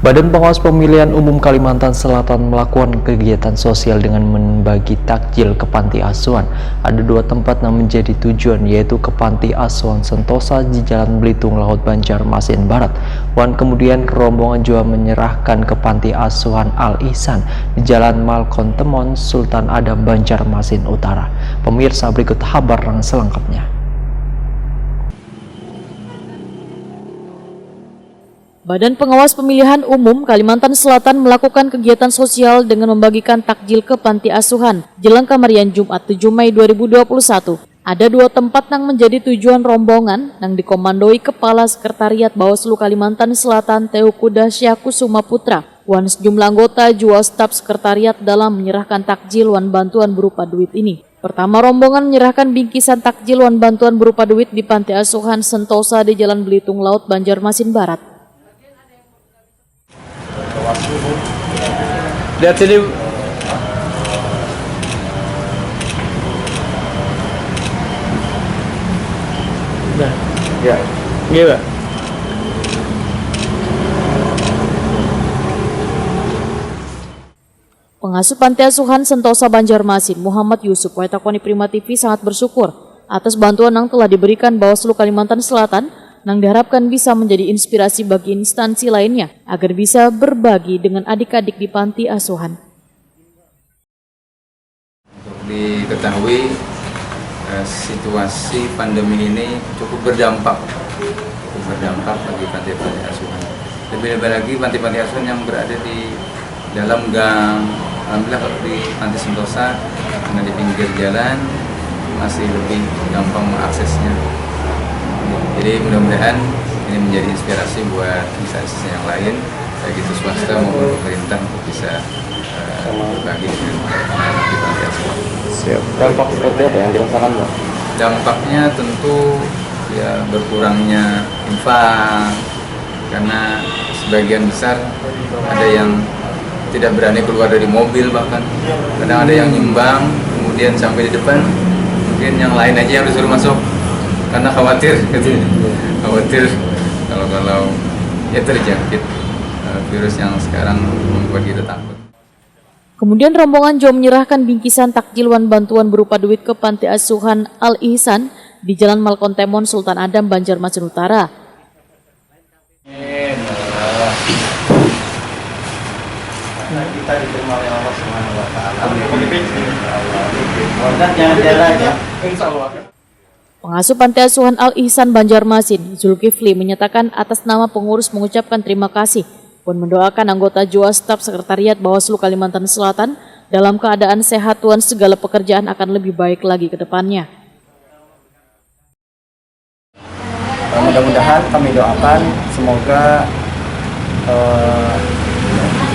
Badan Pengawas Pemilihan Umum Kalimantan Selatan melakukan kegiatan sosial dengan membagi takjil ke panti asuhan. Ada dua tempat yang menjadi tujuan, yaitu ke Panti Asuhan Sentosa di Jalan Belitung Laut Banjarmasin Barat. Dan kemudian rombongan juga menyerahkan ke Panti Asuhan Al Ihsan di Jalan Malkontemon Sultan Adam Banjarmasin Utara. Pemirsa, berikut kabar yang selengkapnya. Badan Pengawas Pemilihan Umum Kalimantan Selatan melakukan kegiatan sosial dengan membagikan takjil ke panti asuhan jelang Kamarian Jumat 7 Mei 2021. Ada dua tempat yang menjadi tujuan rombongan yang dikomandoi Kepala Sekretariat Bawaslu Kalimantan Selatan Teuku Dahsyah Kusuma Putra. Wan sejumlah anggota juga staf sekretariat dalam menyerahkan takjil wan bantuan berupa duit ini. Pertama, rombongan menyerahkan bingkisan takjil wan bantuan berupa duit di Panti Asuhan Sentosa di Jalan Belitung Laut Banjarmasin Barat. Lihat sini. Nah, ya. Gila. Pengasuh Panti Asuhan Sentosa Banjarmasin, Muhammad Yusuf, Waitakoni Prima TV sangat bersyukur atas bantuan yang telah diberikan Bawaslu Kalimantan Selatan yang diharapkan bisa menjadi inspirasi bagi instansi lainnya agar bisa berbagi dengan adik-adik di panti asuhan. Untuk diketahui, situasi pandemi ini cukup berdampak bagi panti-panti asuhan. Lebih lagi panti-panti asuhan yang berada di dalam gang. Alhamdulillah kalau di Panti Sentosa karena di pinggir jalan masih lebih gampang mengaksesnya. Jadi mudah-mudahan ini menjadi inspirasi buat instansi yang lain, baik itu swasta maupun pemerintah, untuk bisa berbagi dengan panti asuhan. Siap. Dampak seperti apa yang dirasakan, Pak? Dampaknya tentu ya berkurangnya infak, karena sebagian besar ada yang tidak berani keluar dari mobil, bahkan kadang ada yang nyumbang kemudian sampai di depan, mungkin yang lain aja yang disuruh masuk karena khawatir kalau ya terjangkit virus yang sekarang membuat kita takut. Kemudian rombongan juga menyerahkan bingkisan takjil wan bantuan berupa duit ke Panti Asuhan Al Ihsan di Jalan Malkontemon Sultan Adam Banjarmasin Utara. Kita diterima oleh Allah Subhanahu wa taala. Pengasuh Panti Asuhan Al Ihsan Banjarmasin, Zulkifli, menyatakan atas nama pengurus mengucapkan terima kasih dan mendoakan anggota JOA staf sekretariat Bawaslu Kalimantan Selatan dalam keadaan sehat dan segala pekerjaan akan lebih baik lagi ke depannya. Mudah-mudahan kami doakan semoga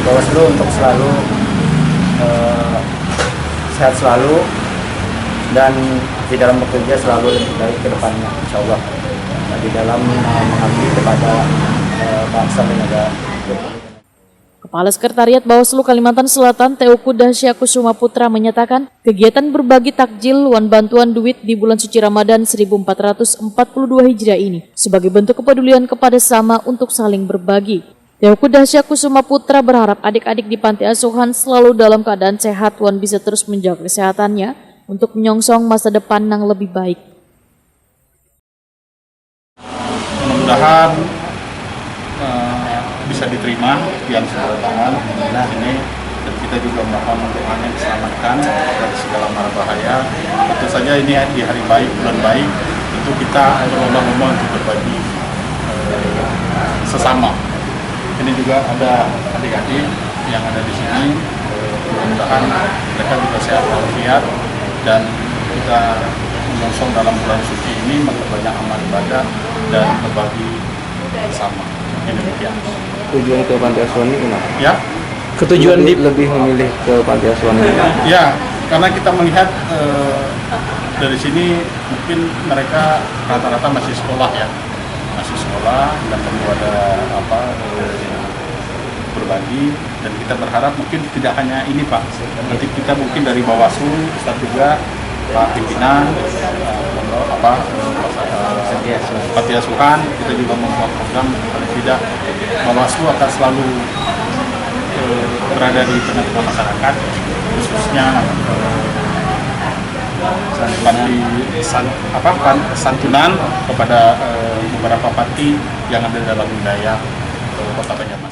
Bawaslu untuk selalu sehat selalu dan di dalam bekerja selalu lebih baik ke depannya, insya Allah, di dalam mengabdi kepada bangsa dan negara. Kepala Sekretariat Bawaslu Kalimantan Selatan Teuku Dahsyah Kusuma Putra menyatakan kegiatan berbagi takjil wan bantuan duit di bulan suci Ramadan 1442 Hijriah ini sebagai bentuk kepedulian kepada sesama untuk saling berbagi. Teuku Dahsyah Kusuma Putra berharap adik-adik di panti asuhan selalu dalam keadaan sehat wan bisa terus menjaga kesehatannya untuk menyongsong masa depan yang lebih baik. Mudah-mudahan bisa diterima sekian tangan ini, dan kita juga mohon doanya diselamatkan dari segala mara bahaya. Tentu saja ini di hari baik, bulan baik, tentu kita berlomba-lomba untuk berbagi sesama. Ini juga ada adik-adik yang ada di sini, mudah-mudahan mereka juga sehat walafiat dan kita menyongsong dalam bulan suci ini memperbanyak amal ibadah dan berbagi bersama. Ini demikian. Tujuan ke panti asuhan ini kenapa? Ya. Ketujuan lebih memilih ke panti asuhan ini? Ya, karena kita melihat dari sini mungkin mereka rata-rata masih sekolah ya, dan perlu ada berbagi, dan kita berharap mungkin tidak hanya ini Pak, nanti kita mungkin dari Bawaslu, Ustaz juga, Pak Pimpinan, panti asuhan. Kita juga membuat program paling tidak Bawaslu akan selalu berada di tengah-tengah masyarakat, khususnya santunan kepada beberapa panti yang ada dalam wilayah Kota Banjarmasin.